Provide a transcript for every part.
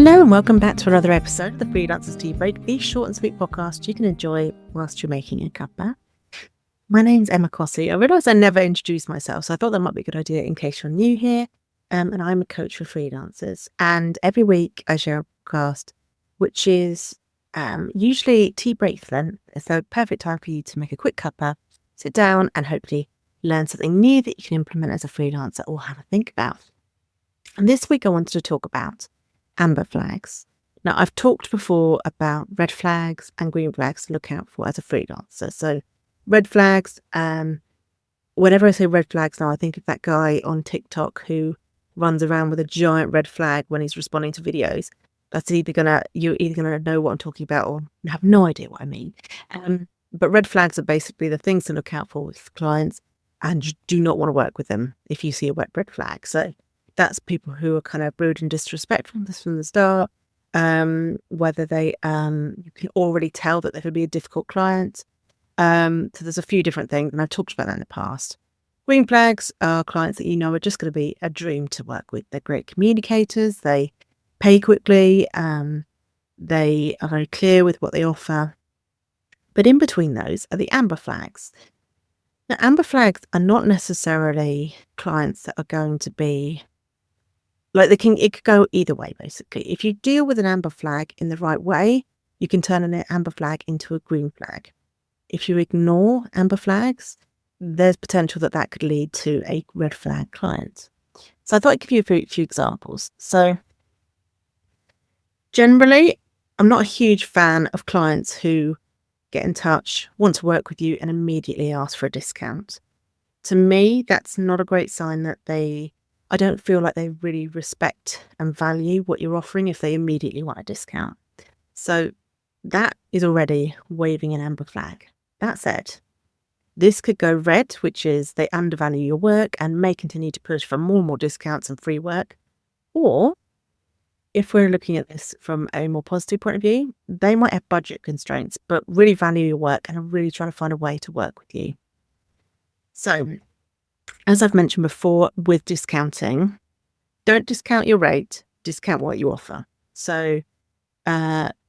Hello and welcome back to another episode of the Freelancers Tea Break, the short and sweet podcast you can enjoy whilst you're making a cuppa. My name's Emma Cossey. I realised I never introduced myself, so I thought that might be a good idea in case you're new here. And I'm a coach for freelancers. And every week I share a podcast, which is usually tea break length. It's a perfect time for you to make a quick cuppa, sit down and hopefully learn something new that you can implement as a freelancer or have a think about. And this week I wanted to talk about amber flags. Now, I've talked before about red flags and green flags to look out for as a freelancer. So red flags, whenever I say red flags now, I think of that guy on TikTok who runs around with a giant red flag when he's responding to videos. That's you're either gonna know what I'm talking about or have no idea what I mean. But red flags are basically the things to look out for with clients, and you do not want to work with them if you see a red flag. So that's people who are kind of rude and disrespectful from the start, whether they, you can already tell that they could be a difficult client. So there's a few different things, and I've talked about that in the past. Green flags are clients that you know are just going to be a dream to work with. They're great communicators, they pay quickly, they are very clear with what they offer. But in between those are the amber flags. Now, amber flags are not necessarily clients that are going to be it could go either way, basically. If you deal with an amber flag in the right way, you can turn an amber flag into a green flag. If you ignore amber flags, there's potential that could lead to a red flag client. So I thought I'd give you a few examples. So generally, I'm not a huge fan of clients who get in touch, want to work with you, and immediately ask for a discount. To me, that's not a great sign that I don't feel like they really respect and value what you're offering if they immediately want a discount. So that is already waving an amber flag. That said, this could go red, which is they undervalue your work and may continue to push for more and more discounts and free work. Or if we're looking at this from a more positive point of view, they might have budget constraints, but really value your work and are really trying to find a way to work with you. So as I've mentioned before, with discounting, don't discount your rate, discount what you offer. So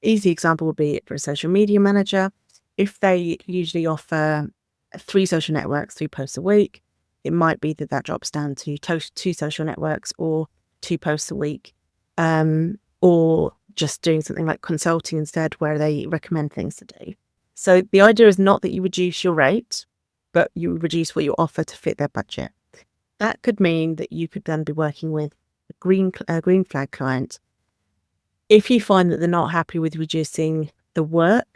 easy example would be for a social media manager. If they usually offer 3 social networks, 3 posts a week, it might be that drops down to 2 social networks or 2 posts a week, or just doing something like consulting instead where they recommend things to do. So the idea is not that you reduce your rate, but you reduce what you offer to fit their budget. That could mean that you could then be working with a green flag client. If you find that they're not happy with reducing the work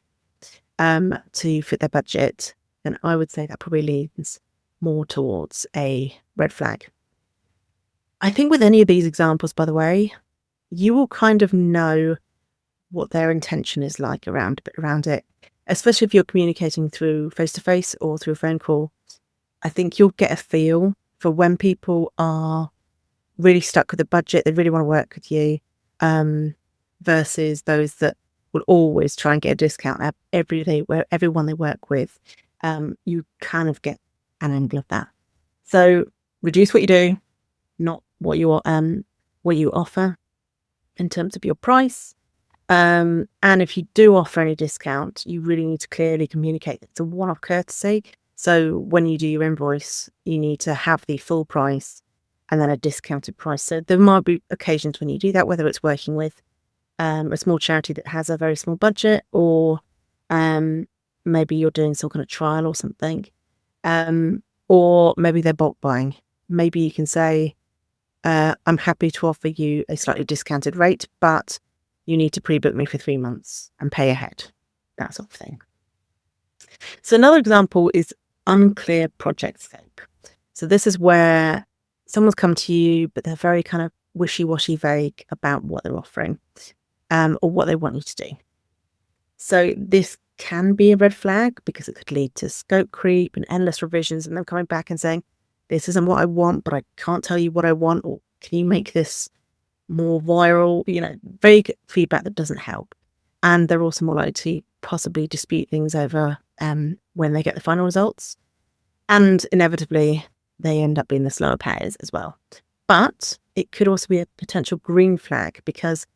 to fit their budget, then I would say that probably leans more towards a red flag. I think with any of these examples, by the way, you will kind of know what their intention is like around it. Especially if you're communicating through face-to-face or through a phone call. I think you'll get a feel for when people are really stuck with the budget, they really want to work with you, versus those that will always try and get a discount at everyone they work with. You kind of get an angle of that. So reduce what you do, not what you offer in terms of your price. And if you do offer any discount, you really need to clearly communicate that it's a one-off courtesy. So when you do your invoice, you need to have the full price and then a discounted price. So there might be occasions when you do that, whether it's working with a small charity that has a very small budget, or maybe you're doing some kind of trial or something, or maybe they're bulk buying. Maybe you can say, I'm happy to offer you a slightly discounted rate, but you need to pre-book me for 3 months and pay ahead, that sort of thing. So another example is unclear project scope. So this is where someone's come to you, but they're very kind of wishy-washy vague about what they're offering, or what they want you to do. So this can be a red flag because it could lead to scope creep and endless revisions, and them coming back and saying, this isn't what I want, but I can't tell you what I want, or can you make this more viral? Vague feedback that doesn't help. And they're also more likely to possibly dispute things over when they get the final results. And inevitably, they end up being the slower payers as well. But it could also be a potential green flag, because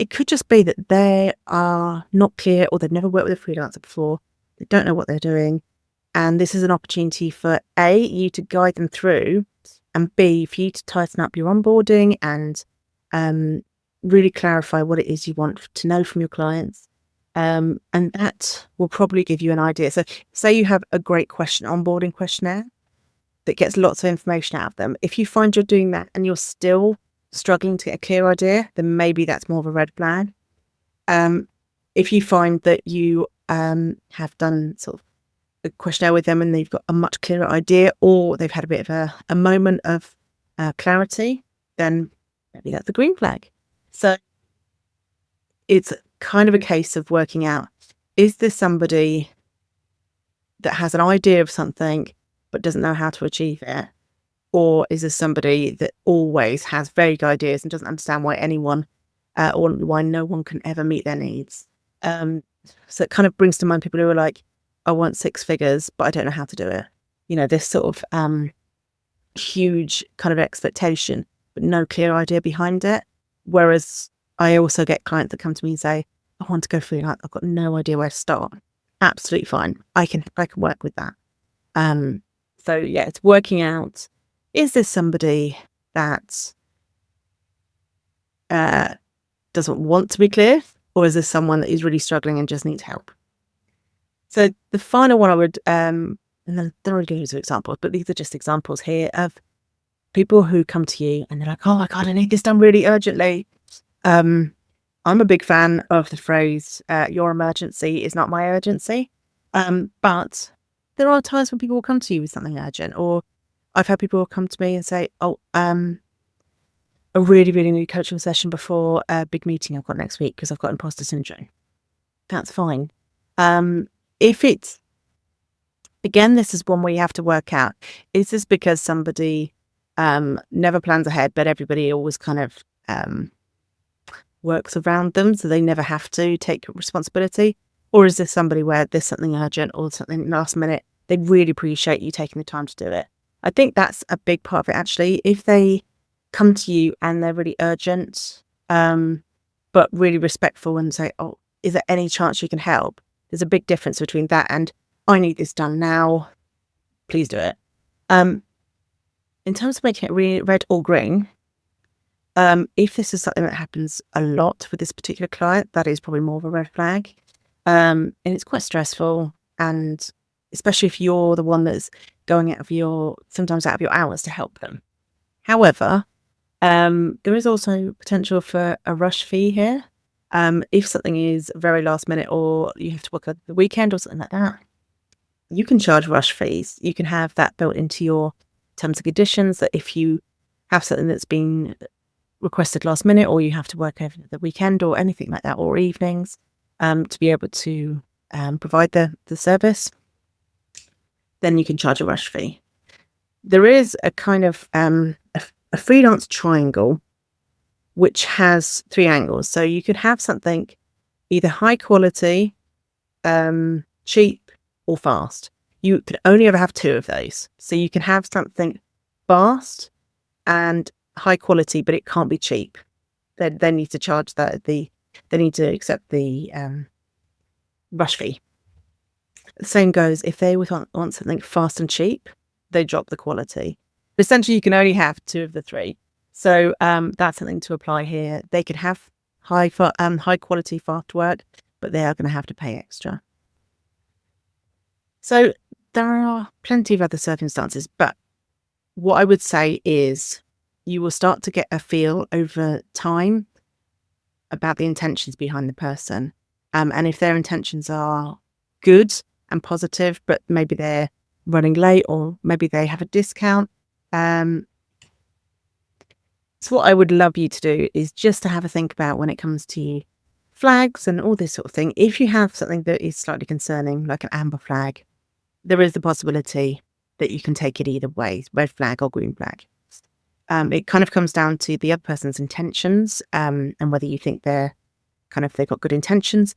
It could just be that they are not clear, or they've never worked with a freelancer before. They don't know what they're doing. And this is an opportunity for A, you to guide them through, and B, for you to tighten up your onboarding and really clarify what it is you want to know from your clients. And that will probably give you an idea. So say you have a great onboarding questionnaire that gets lots of information out of them. If you find you're doing that and you're still struggling to get a clear idea, then maybe that's more of a red flag. If you find that you have done sort of a questionnaire with them and they've got a much clearer idea, or they've had a bit of a moment of clarity, then maybe that's a green flag. So it's kind of a case of working out, is this somebody that has an idea of something but doesn't know how to achieve it? Or is this somebody that always has vague ideas and doesn't understand why anyone or why no one can ever meet their needs? So it kind of brings to mind people who are like, I want 6 figures, but I don't know how to do it. You know, this sort of huge kind of expectation, but no clear idea behind it. Whereas I also get clients that come to me and say, I want to go freelance. I've got no idea where to start. Absolutely fine. I can work with that. So yeah, it's working out, is this somebody that doesn't want to be clear, or is this someone that is really struggling and just needs help? So the final one I would, and then there are loads of examples, but these are just examples here of people who come to you and they're like, oh my God, I need this done really urgently. I'm a big fan of the phrase, your emergency is not my urgency. But there are times when people will come to you with something urgent, or I've had people come to me and say, oh, I really, really need a coaching session before a big meeting I've got next week because I've got imposter syndrome. That's fine. If it's, again, this is one where you have to work out, is this because somebody never plans ahead, but everybody always kind of works around them, so they never have to take responsibility? Or is this somebody where there's something urgent or something last minute, they really appreciate you taking the time to do it? I think that's a big part of it, actually. If they come to you and they're really urgent, but really respectful and say, oh, is there any chance you can help? There's a big difference between that and, I need this done now, please do it. In terms of making it really red or green, if this is something that happens a lot with this particular client, that is probably more of a red flag. And it's quite stressful, and especially if you're the one that's going sometimes out of your hours to help them. However, there is also potential for a rush fee here. If something is very last minute, or you have to work on the weekend or something like that, you can charge rush fees. You can have that built into your terms and conditions, that if you have something that's been requested last minute, or you have to work over the weekend or anything like that, or evenings, to be able to provide the service, then you can charge a rush fee. There is a kind of a freelance triangle which has 3 angles. So you could have something either high quality, cheap, or fast. You could only ever have 2 of those. So you can have something fast and high quality, but it can't be cheap. They need to charge they need to accept the rush fee. The same goes if they want something fast and cheap, they drop the quality. But essentially, you can only have 2 of the 3. So that's something to apply here. They could have high quality fast work, but they are going to have to pay extra. So there are plenty of other circumstances, but what I would say is you will start to get a feel over time about the intentions behind the person. And if their intentions are good and positive, but maybe they're running late, or maybe they have a discount. So what I would love you to do is just to have a think about, when it comes to flags and all this sort of thing, if you have something that is slightly concerning, like an amber flag, there is the possibility that you can take it either way, red flag or green flag. It kind of comes down to the other person's intentions, and whether you think they've got good intentions,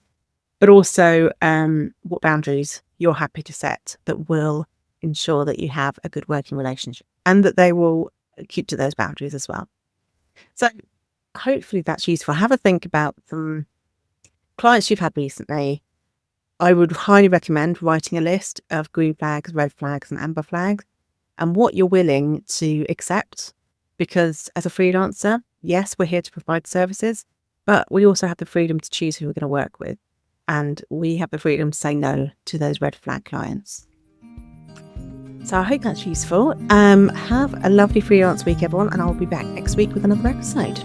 but also what boundaries you're happy to set that will ensure that you have a good working relationship, and that they will keep to those boundaries as well. So hopefully that's useful. Have a think about some clients you've had recently. I would highly recommend writing a list of green flags, red flags, and amber flags, and what you're willing to accept. Because as a freelancer, yes, we're here to provide services, but we also have the freedom to choose who we're going to work with. And we have the freedom to say no to those red flag clients. So I hope that's useful. Have a lovely freelance week, everyone, and I'll be back next week with another episode.